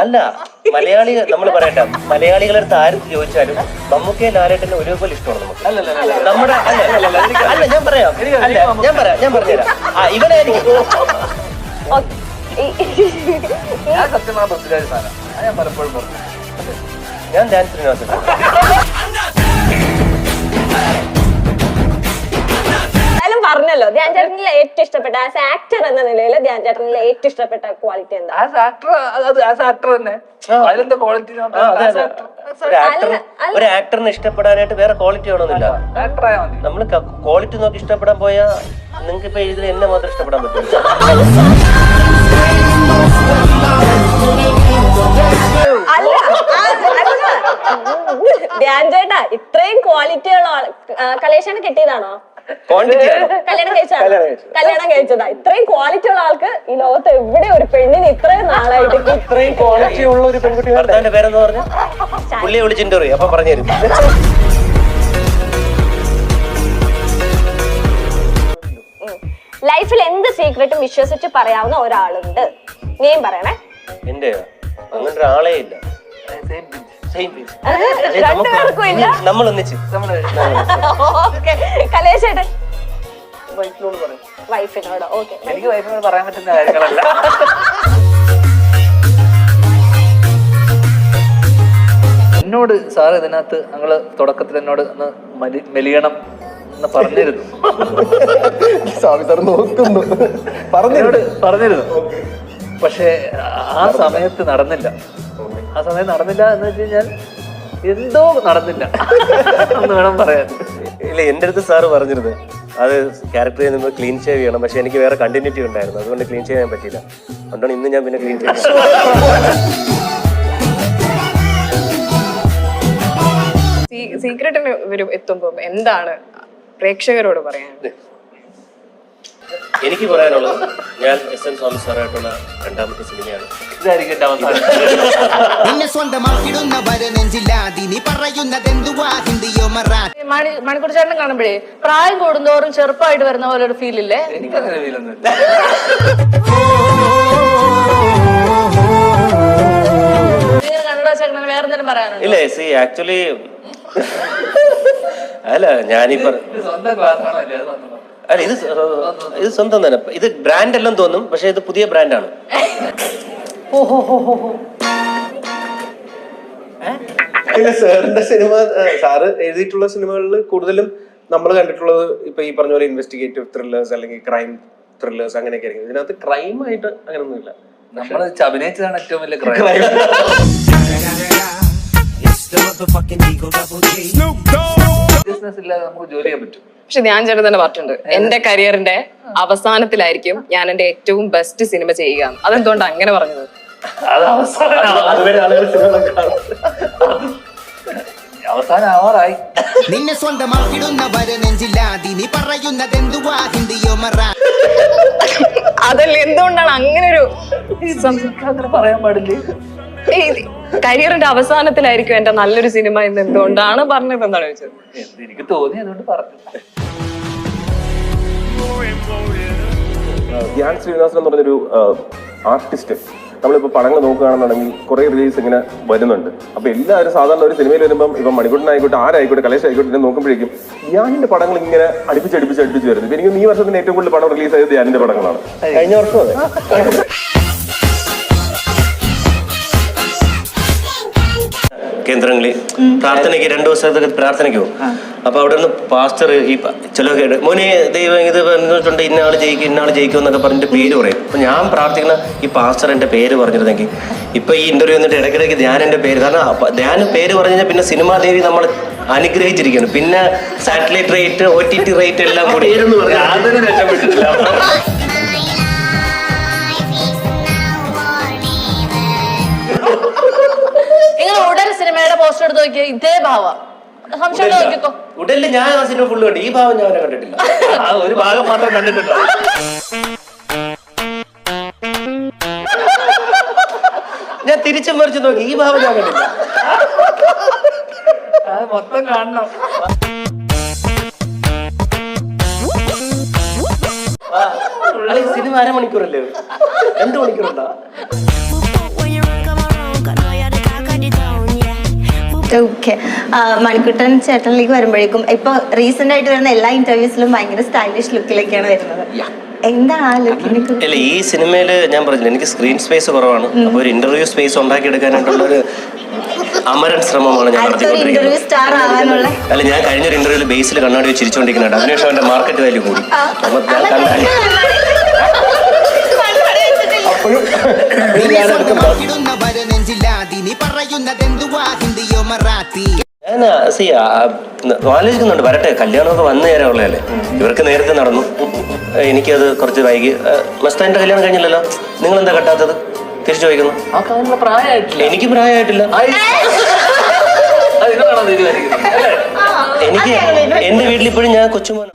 അല്ല, മലയാളി നമ്മൾ പറയട്ടെ, മലയാളികളടുത്ത് ആരും ചോദിച്ചാലും മമ്മൂക്കയെ ലാലേട്ടനെ ഒരുപോലെ ഇഷ്ടമാണ് നമുക്ക്. നമ്മുടെ അല്ല, ഞാൻ പറയാം, ഞാൻ പറഞ്ഞുതരാം. ഇവനെ ഞാൻ സത്യമാണ് പൃഥ്വിരാജ് സാധനം ഞാൻ പലപ്പോഴും പറഞ്ഞു. ഞാൻ ഡാൻസ് ശ്രീനിവാസൻ. പറഞ്ഞല്ലോ ധ്യാൻ ചേട്ടനിലെ ഏറ്റവും ഇഷ്ടപ്പെട്ട ആസ് ആക്ടർ എന്ന നിലയിൽ ധ്യാൻ ചേട്ടനിലെ ഏറ്റവും ഇഷ്ടപ്പെട്ട ക്വാളിറ്റി എന്താ? ആസ് ആക്ടർ തന്നെ അതിലെന്താ ക്വാളിറ്റി? ഒരു ആക്ടറിനെ ഇഷ്ടപ്പെടാനായിട്ട് വേറെ ക്വാളിറ്റി ആണോന്നില്ല. ആക്ടറായാൽ മതി. നമ്മള് ക്വാളിറ്റി നോക്കി ഇഷ്ടപ്പെടാൻ പോയാൽ നിങ്ങൾക്ക് ഇപ്പൊ ഇതിൽ എന്നെ മാത്രം ഇഷ്ടപ്പെടാൻ പറ്റും. ധ്യാൻ ചേട്ടാ ഇത്രയും ക്വാളിറ്റിയുള്ള കലേഷന് കിട്ടിയതാണോ? കല്യാണം കഴിച്ചതാ. ഇത്രയും ക്വാളിറ്റി ഉള്ള ആൾക്ക് ഈ ലോകത്ത് എവിടെ ഒരു പെണ്ണിന് ഇത്രയും നാളായിട്ട് ഇത്രയും ക്വാളിറ്റി ഉള്ള ഒരു പെൺകുട്ടി. ഭർത്താവിന്റെ പേരെന്ന് പറഞ്ഞു പുള്ളിയെ വിളിച്ചിട്ട് അപ്പൊ പറഞ്ഞുതരും. ലൈഫിൽ എന്ത് സീക്രട്ടും വിശ്വസിച്ച് പറയാവുന്ന ഒരാളുണ്ട്. നീയും പറയണേ. എന്റെ അങ്ങനെ ഒരാളേ ഇല്ല. രണ്ടുപേർക്കും ഇല്ല. നമ്മൾ ഒന്നിച്ച് കലേശേട്ടൻ വൈഫിനോട് പറയും. വൈഫിനോട്. ഓക്കെ, എനിക്ക് വൈഫിനോട് പറയാൻ പറ്റുന്ന കാര്യങ്ങളല്ല. എന്നോട് സാർ ഇതിനകത്ത് ഞങ്ങള് തുടക്കത്തിൽ എന്നോട് ഒന്ന് മെലിയണം എന്ന് പറഞ്ഞിരുന്നു. പറഞ്ഞിരുന്നു. പക്ഷെ ആ സമയത്ത് നടന്നില്ല. എന്ന് വെച്ച് കഴിഞ്ഞാൽ എന്തോ നടന്നില്ല എന്ന് വേണം പറയാൻ. ഇല്ല, എന്റെ അടുത്ത് സാറ് പറഞ്ഞിരുന്നു അത് ക്യാരക്ടർ ചെയ്യുമ്പോൾ ക്ലീൻ ഷേവ് ചെയ്യണം. പക്ഷെ എനിക്ക് വേറെ കണ്ടിന്യൂറ്റി ഉണ്ടായിരുന്നു, അതുകൊണ്ട് ക്ലീൻ ഷേവ് ചെയ്യാൻ പറ്റിയില്ല. അതുകൊണ്ടാണ് ഇന്ന് ഞാൻ പിന്നെ ക്ലീൻ ഷേവ്. സീക്രട്ടിന് എത്തുമ്പോൾ എന്താണ് പ്രേക്ഷകരോട് പറയാൻ? എനിക്ക് പറയാനുള്ളത്, ഞാൻ എസ് എൻ സ്വാമി സാറായിട്ടുള്ള രണ്ടാമത്തെ സിനിമയാണ്. ഇതായിരിക്കും എന്റെ അവസാനം. മണിക്കൂർ ചേട്ടൻ കാണുമ്പോഴേ പ്രായം കൂടുന്തോറും ചെറുപ്പമായിട്ട് വരുന്ന പോലെ ഒരു ഫീൽ ഇല്ലേ? എനിക്കങ്ങനെ ഫീലൊന്നുമില്ല. കന്നഡ ചേട്ടന് വേറെ എന്തെങ്കിലും പറയാനുണ്ടോ? ഇല്ല, സി ആക്ച്വലി അല്ല ഞാനീ സ്വന്തം ക്ലാസ്സാണോ അല്ലേ? അല്ല, ഇത് സ്വന്തം തന്നെ. ഇത് ബ്രാൻഡ് എല്ലാം തോന്നും, പക്ഷെ ഇത് പുതിയ ബ്രാൻഡാണ്. സാറിന്റെ സിനിമ, സാറ് എഴുതിയിട്ടുള്ള സിനിമകളിൽ കൂടുതലും നമ്മൾ കണ്ടിട്ടുള്ളത് ഇപ്പൊ ഈ പറഞ്ഞ പോലെ ഇൻവെസ്റ്റിഗേറ്റീവ് ത്രില്ലേഴ്സ് അല്ലെങ്കിൽ ക്രൈം ത്രില്ലേഴ്സ് അങ്ങനെയൊക്കെ ആയിരിക്കും. ഇതിനകത്ത് ക്രൈം ആയിട്ട് അങ്ങനെയൊന്നുമില്ല. നമ്മൾ അഭിനയിച്ചതാണ് ഏറ്റവും വലിയ ക്രൈം. ബിസിനസ് ഇല്ലാതെ നമുക്ക് ജോലി ചെയ്യാൻ പറ്റും. പക്ഷെ ധ്യാൻ ചേട്ടൻ തന്നെ പറഞ്ഞിട്ടുണ്ട്, എന്റെ കരിയറിന്റെ അവസാനത്തിലായിരിക്കും ഞാൻ എന്റെ ഏറ്റവും ബെസ്റ്റ് സിനിമ ചെയ്യുക. അതെന്തുകൊണ്ടാണ് അങ്ങനെ പറഞ്ഞത്? അവസാനം ആവാറായി. നിന്നെ സ്വന്തമാക്കിടുന്നവരെ നെഞ്ചില്ലാതി നീ പറയുന്നതെന്തുവാ ഹിന്ദിയോ മറ. അതല്ല, എന്തുകൊണ്ടാണ് അങ്ങനെ ഒരു അങ്ങനെ പറയാൻ പാടില്ലേ? കരിയറിന്റെ അവസാനത്തിലായിരിക്കും എന്റെ നല്ലൊരു സിനിമ എന്ന് എന്തുകൊണ്ടാണ് പറഞ്ഞത് എന്നാണ് ചോദിച്ചത്. എനിക്ക് തോന്നി, അതുകൊണ്ട് പറഞ്ഞു. ധ്യാൻ ശ്രീനിവാസൻ എന്ന് പറഞ്ഞൊരു ആർട്ടിസ്റ്റ് നമ്മളിപ്പോൾ പടങ്ങൾ നോക്കുകയാണെന്നുണ്ടെങ്കിൽ കുറേ റിലീസ് ഇങ്ങനെ വരുന്നുണ്ട്. അപ്പോൾ എല്ലാവരും സാധാരണ ഒരു സിനിമയിൽ വരുമ്പം ഇപ്പം മണിക്കൂട്ടനായിക്കോട്ടെ ആരായിക്കോട്ടെ കലേഷ് ആയിക്കോട്ടെ നോക്കുമ്പോഴേക്കും ധ്യാനിന്റെ പടങ്ങൾ ഇങ്ങനെ അടുപ്പിച്ച് വരുന്നു. എനിക്ക് ഈ വർഷത്തിന് ഏറ്റവും കൂടുതൽ പടം റിലീസ് ആയത് ധ്യാനിന്റെ പടങ്ങളാണ്. കഴിഞ്ഞ വർഷം അതെ. കേന്ദ്രങ്ങളിൽ പ്രാർത്ഥനയ്ക്ക് 2 ദിവസത്തേക്ക് പ്രാർത്ഥനയ്ക്ക് പോകും. അപ്പൊ അവിടെ നിന്ന് പാസ്റ്റർ ഈ ചിലൊക്കെ മോനെ ദൈവം ഇത് പറഞ്ഞിട്ടുണ്ട്, ഇന്നാള് ജയിക്കും എന്നൊക്കെ പറഞ്ഞിട്ട് പേര് പറയും. അപ്പൊ ഞാൻ പ്രാർത്ഥിക്കുന്ന ഈ പാസ്റ്റർ എന്റെ പേര് പറഞ്ഞിരുന്നെങ്കിൽ ഇപ്പൊ ഈ ഇന്റർവ്യൂ വന്നിട്ട് ഇടയ്ക്കിടയ്ക്ക് ധ്യാനിന്റെ പേര്, കാരണം ധ്യാൻ പേര് പറഞ്ഞു കഴിഞ്ഞാൽ പിന്നെ സിനിമാദേവി നമ്മൾ അനുഗ്രഹിച്ചിരിക്കുന്നു. പിന്നെ സാറ്റലൈറ്റ് റേറ്റ്, OTT റേറ്റ് എല്ലാം കൂടി രക്ഷപ്പെട്ടിട്ടില്ല. നിങ്ങൾ ഉടൻ സിനിമയുടെ പോസ്റ്റർ എടുത്ത് നോക്കിയ ഇതേ ഭാവം സംശയം നോക്കിക്കോ. ഉടലിൽ ഞാൻ ആ സിനിമ ഫുള്ള് കണ്ടു, ഈ ഭാവം ഞാൻ അവരെ കണ്ടിട്ടില്ല. ഒരു ഭാഗം മാത്രം കണ്ടിട്ടുണ്ടോ? ഞാൻ തിരിച്ചും മറിച്ച് നോക്കി, ഈ ഭാവം ഞാൻ കണ്ടില്ല. മൊത്തം കാണണം. സിനിമ 1/2 മണിക്കൂറല്ലേ? 2 മണിക്കൂറുണ്ടോ? ഓക്കെ. മണിക്കുട്ടൻ ചേട്ടനിലേക്ക് വരുമ്പോഴേക്കും ഇപ്പൊ റീസെന്റ് ആയിട്ട് വരുന്ന എല്ലാ ഇന്റർവ്യൂസിലും ഭയങ്കര സ്റ്റൈലിഷ് ലുക്കിലേക്കാണ് വരുന്നത്. എന്താണ് ആ ലുക്കിനെ കുറിച്ച്? അല്ല, ഈ സിനിമയിൽ ഞാൻ പറഞ്ഞില്ല, എനിക്ക് സ്ക്രീൻ സ്പേസ് കുറവാണ്. അപ്പോൾ ഒരു ഇന്റർവ്യൂ സ്പേസ് ഉണ്ടാക്കിയെടുക്കാനായിട്ടുള്ള ഒരു അമരൻ ശ്രമമാണ് ഞാൻ ഇന്റർവ്യൂ സ്റ്റാർ ആവാനുള്ള അല്ല, ഞാൻ കഴിഞ്ഞൊരു ഇന്റർവ്യൂവിൽ ബേസിൽ കണ്ണാടി വെച്ച് ചിരിച്ചുകൊണ്ടിരിക്കുന്നുണ്ട്. അതിനുശേഷം അവന്റെ മാർക്കറ്റ് വാല്യൂ കൂടി. അപ്പൊ ഞാൻ കണ്ണാടി നിന്നെ സ്വന്തമാക്കിടുന്നവരെ നെഞ്ചില്ലാതിനി പറയുന്നതെന്തുവാ ഹിന്ദിയോ മറാത്തി. ഞാൻ ആലോചിക്കുന്നുണ്ട്, വരട്ടെ, കല്യാണമൊക്കെ വന്നു തരാനുള്ളതല്ലേ. ഇവർക്ക് നേരത്തെ നടന്നു, എനിക്കത് കുറച്ച് വൈകി. മസ്താന്റെ കല്യാണം കഴിഞ്ഞില്ലല്ലോ, നിങ്ങൾ എന്താ കെട്ടാത്തത്? തിരിച്ചു ചോദിക്കുന്നു. ആ കാര്യം പ്രായമായിട്ടില്ല. എനിക്ക് പ്രായമായിട്ടില്ല. അത് നിങ്ങളാണോ തീരുമാനിക്കുന്നത്? എനിക്ക് എന്റെ വീട്ടിൽ ഇപ്പോഴും ഞാൻ കൊച്ചുമോൻ.